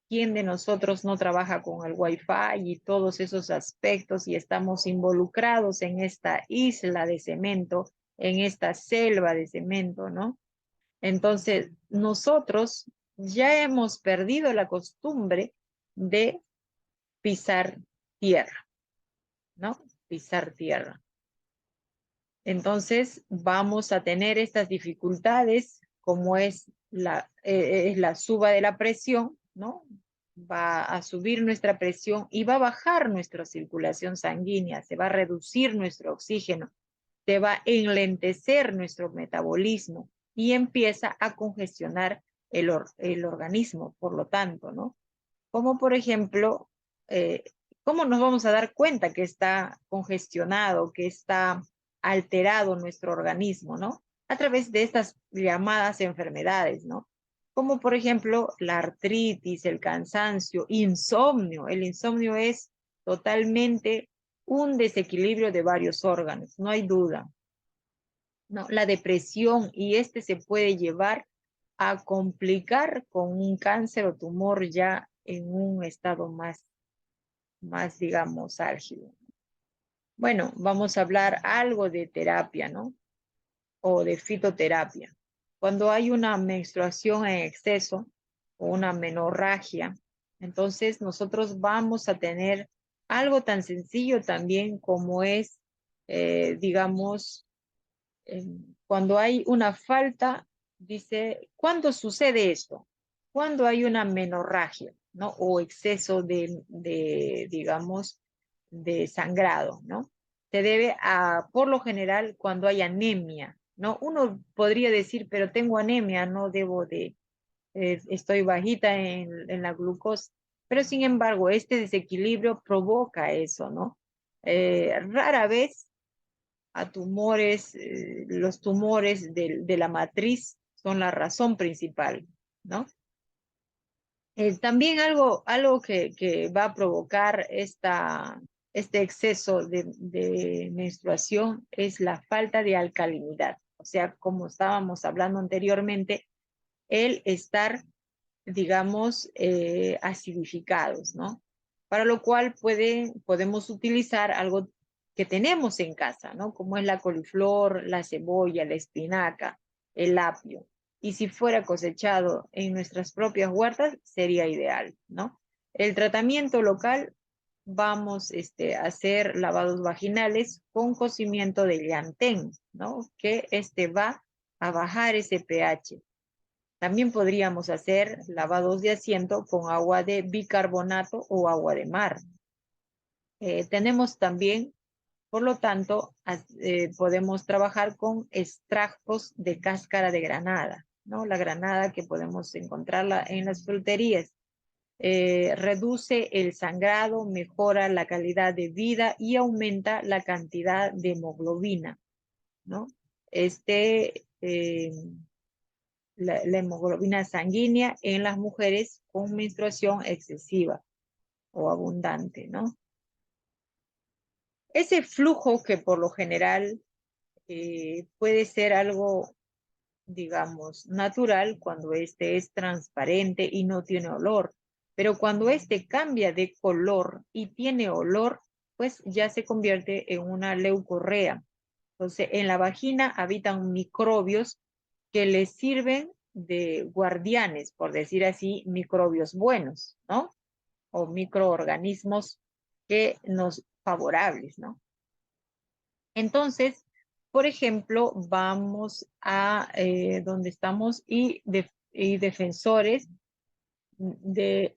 quién de nosotros no trabaja con el Wi-Fi y todos esos aspectos y estamos involucrados en esta isla de cemento, en esta selva de cemento, ¿no? Entonces, nosotros ya hemos perdido la costumbre de pisar tierra, ¿no? Pisar tierra. Entonces vamos a tener estas dificultades, como es la suba de la presión, ¿no? Va a subir nuestra presión y va a bajar nuestra circulación sanguínea, se va a reducir nuestro oxígeno, se va a enlentecer nuestro metabolismo y empieza a congestionar el organismo, por lo tanto, ¿no? Como por ejemplo, ¿cómo nos vamos a dar cuenta que está congestionado, que está alterado nuestro organismo, ¿no? A través de estas llamadas enfermedades, ¿no? Como por ejemplo la artritis, el cansancio, insomnio. El insomnio es totalmente un desequilibrio de varios órganos, no hay duda, ¿no? La depresión, y se puede llevar a complicar con un cáncer o tumor ya en un estado más digamos, álgido. Bueno, vamos a hablar algo de terapia, ¿no? O de fitoterapia. Cuando hay una menstruación en exceso o una menorragia, entonces nosotros vamos a tener algo tan sencillo también como es, digamos, cuando hay una falta, dice, ¿cuándo sucede esto? Cuando hay una menorragia, ¿no? O exceso digamos, de sangrado, ¿no? Se debe a, por lo general, cuando hay anemia, ¿no? Uno podría decir, pero tengo anemia, no debo estoy bajita en la glucosa, pero sin embargo, este desequilibrio provoca eso, ¿no? Rara vez a tumores, los tumores de la matriz son la razón principal, ¿no? También algo que va a provocar este exceso de menstruación es la falta de alcalinidad. O sea, como estábamos hablando anteriormente, el estar, digamos, acidificados, ¿no? Para lo cual podemos utilizar algo que tenemos en casa, ¿no? Como es la coliflor, la cebolla, la espinaca, el apio. Y si fuera cosechado en nuestras propias huertas, sería ideal, ¿no? El tratamiento local, vamos a hacer lavados vaginales con cocimiento de llantén, ¿no? Que va a bajar ese pH. También podríamos hacer lavados de asiento con agua de bicarbonato o agua de mar. Tenemos también, por lo tanto, podemos trabajar con extractos de cáscara de granada, ¿no? La granada que podemos encontrarla en las fruterías. Reduce el sangrado, mejora la calidad de vida y aumenta la cantidad de hemoglobina, ¿no? La hemoglobina sanguínea en las mujeres con menstruación excesiva o abundante, ¿no? Ese flujo que por lo general puede ser algo, digamos, natural cuando este es transparente y no tiene olor. Pero cuando este cambia de color y tiene olor, pues ya se convierte en una leucorrea. Entonces, en la vagina habitan microbios que les sirven de guardianes, por decir así, microbios buenos, ¿no? O microorganismos que nos favorables, ¿no? Entonces, por ejemplo, vamos a donde estamos y defensores de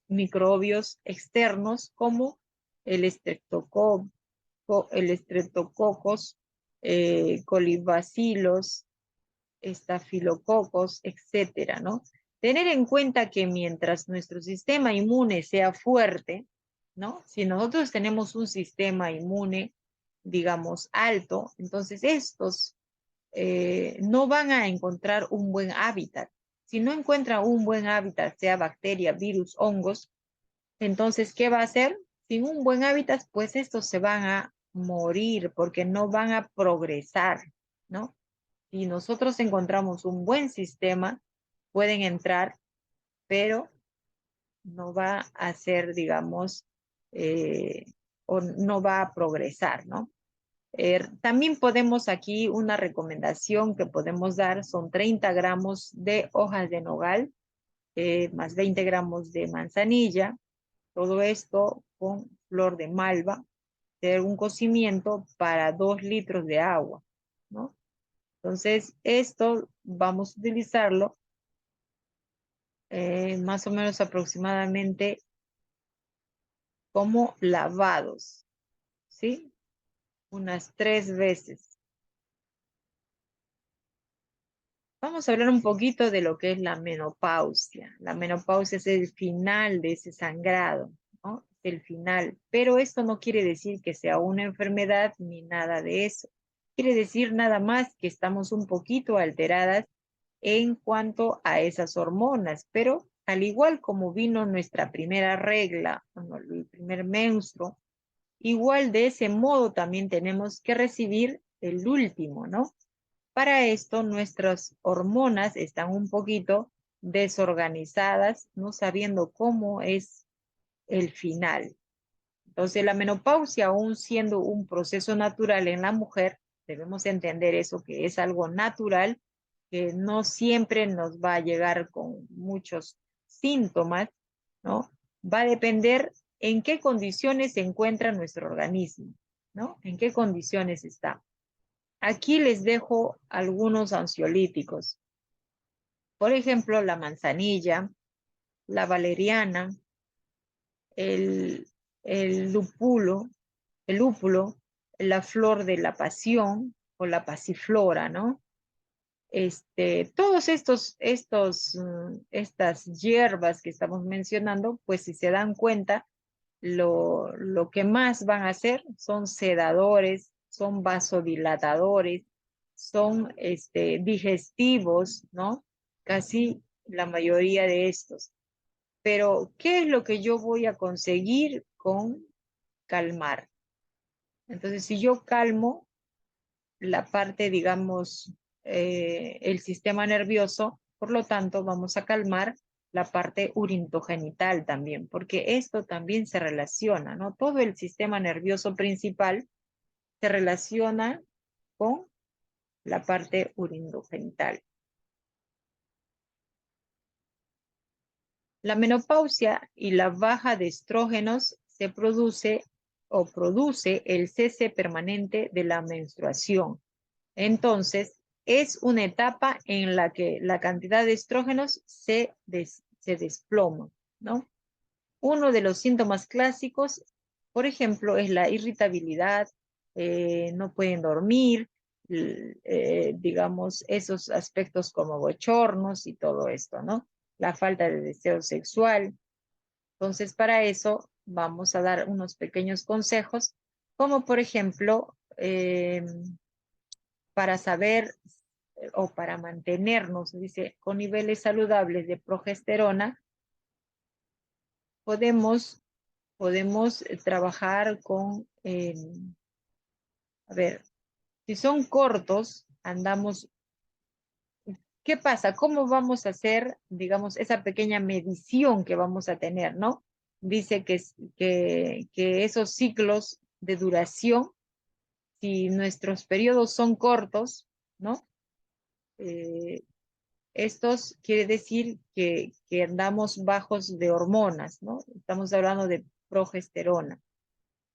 microbios externos como el estreptococos, colibacilos, estafilococos, etcétera, ¿no? Tener en cuenta que mientras nuestro sistema inmune sea fuerte, ¿no? Si nosotros tenemos un sistema inmune, digamos, alto, entonces estos no van a encontrar un buen hábitat. Si no encuentran un buen hábitat, sea bacteria, virus, hongos, entonces, ¿qué va a hacer? Sin un buen hábitat, pues estos se van a morir porque no van a progresar, ¿no? Si nosotros encontramos un buen sistema, pueden entrar, pero no va a ser, digamos, o no va a progresar, ¿no? También podemos aquí, una recomendación que podemos dar son 30 gramos de hojas de nogal, más 20 gramos de manzanilla, todo esto con flor de malva, hacer un cocimiento para 2 litros de agua, ¿no? Entonces, esto vamos a utilizarlo más o menos aproximadamente como lavados, ¿sí? Unas 3 veces. Vamos a hablar un poquito de lo que es la menopausia. La menopausia es el final de ese sangrado, ¿no? Es el final. Pero esto no quiere decir que sea una enfermedad ni nada de eso. Quiere decir nada más que estamos un poquito alteradas en cuanto a esas hormonas, pero al igual como vino nuestra primera regla, el primer menstruo, igual de ese modo también tenemos que recibir el último, ¿no? Para esto nuestras hormonas están un poquito desorganizadas, no sabiendo cómo es el final. Entonces la menopausia, aún siendo un proceso natural en la mujer, debemos entender eso, que es algo natural, que no siempre nos va a llegar con muchos síntomas, ¿no? Va a depender en qué condiciones se encuentra nuestro organismo, ¿no? En qué condiciones está. Aquí les dejo algunos ansiolíticos. Por ejemplo, la manzanilla, la valeriana, el, el lúpulo, la flor de la pasión o la pasiflora, ¿no? Todos estas hierbas que estamos mencionando, pues si se dan cuenta, lo que más van a hacer son sedadores, son vasodilatadores, son digestivos, ¿no? Casi la mayoría de estos. Pero, ¿qué es lo que yo voy a conseguir con calmar? Entonces, si yo calmo la parte, digamos, el sistema nervioso, por lo tanto, vamos a calmar la parte urinogenital también, porque esto también se relaciona, ¿no? Todo el sistema nervioso principal se relaciona con la parte urinogenital. La menopausia y la baja de estrógenos se produce el cese permanente de la menstruación. Entonces, es una etapa en la que la cantidad de estrógenos se desploma, ¿no? Uno de los síntomas clásicos, por ejemplo, es la irritabilidad, no pueden dormir, digamos, esos aspectos como bochornos y todo esto, ¿no? La falta de deseo sexual. Entonces, para eso vamos a dar unos pequeños consejos, como por ejemplo, para saber o para mantenernos, dice, con niveles saludables de progesterona, podemos trabajar con, a ver, si son cortos, andamos, ¿qué pasa? ¿Cómo vamos a hacer, digamos, esa pequeña medición que vamos a tener, ¿no? Dice que esos ciclos de duración, si nuestros periodos son cortos, ¿no? Eh, estos quiere decir que andamos bajos de hormonas, ¿no? Estamos hablando de progesterona.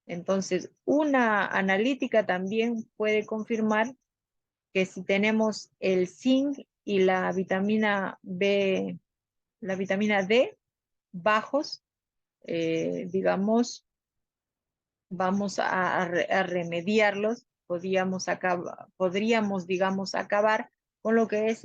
Entonces, una analítica también puede confirmar que si tenemos el zinc y la vitamina B, la vitamina D bajos, digamos, vamos a remediarlos, podríamos, digamos, acabar con lo que es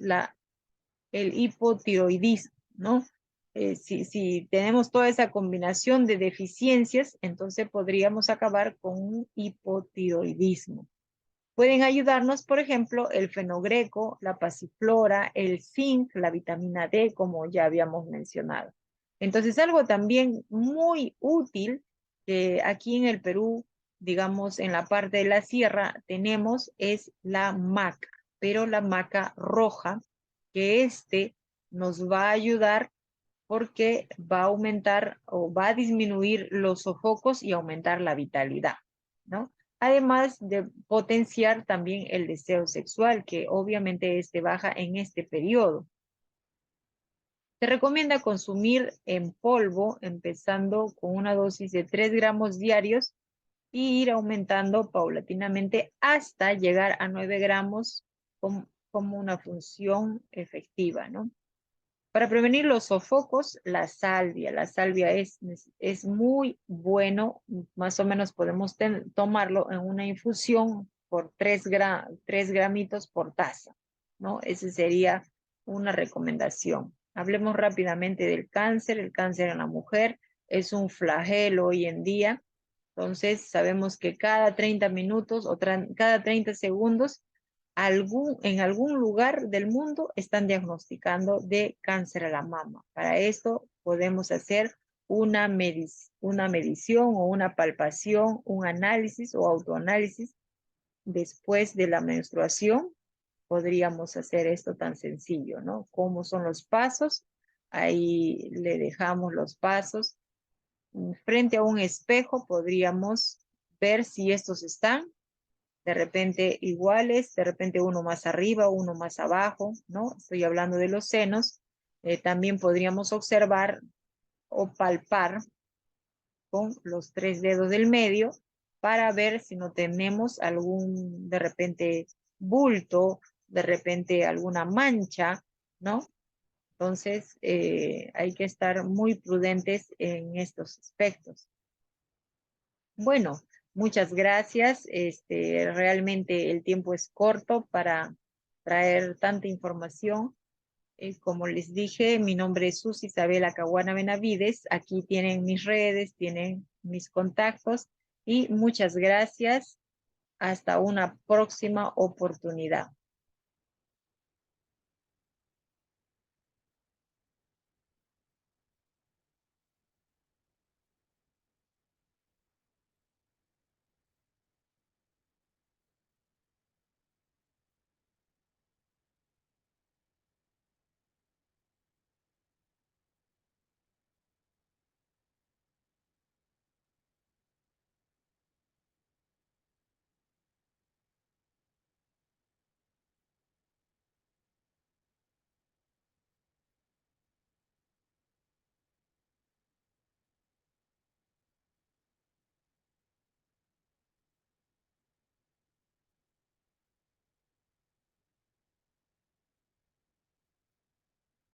el hipotiroidismo, ¿no? Si tenemos toda esa combinación de deficiencias, entonces podríamos acabar con un hipotiroidismo. Pueden ayudarnos, por ejemplo, el fenogreco, la pasiflora, el zinc, la vitamina D, como ya habíamos mencionado. Entonces, algo también muy útil que aquí en el Perú, digamos, en la parte de la sierra, tenemos es la maca, pero la maca roja, que nos va a ayudar porque va a aumentar o va a disminuir los sofocos y aumentar la vitalidad, ¿no? Además de potenciar también el deseo sexual, que obviamente baja en este periodo. Se recomienda consumir en polvo, empezando con una dosis de 3 gramos diarios y ir aumentando paulatinamente hasta llegar a 9 gramos como una función efectiva, ¿no? Para prevenir los sofocos, la salvia. La salvia es muy bueno, más o menos podemos tomarlo en una infusión por 3 gramitos por taza, ¿no? Esa sería una recomendación. Hablemos rápidamente del cáncer. El cáncer en la mujer es un flagelo hoy en día. Entonces, sabemos que cada 30 minutos o cada 30 segundos en algún lugar del mundo están diagnosticando de cáncer a la mama. Para esto podemos hacer una medición o una palpación, un análisis o autoanálisis después de la menstruación. Podríamos hacer esto tan sencillo, ¿no? ¿Cómo son los pasos? Ahí le dejamos los pasos. Frente a un espejo podríamos ver si estos están de repente iguales, de repente uno más arriba, uno más abajo, ¿no? Estoy hablando de los senos. También podríamos observar o palpar con los 3 dedos del medio para ver si no tenemos algún, de repente, bulto, de repente alguna mancha, ¿no? Entonces, hay que estar muy prudentes en estos aspectos. Bueno, muchas gracias. Realmente el tiempo es corto para traer tanta información. Como les dije, mi nombre es Susy Isabela Caguana Benavides. Aquí tienen mis redes, tienen mis contactos y muchas gracias. Hasta una próxima oportunidad.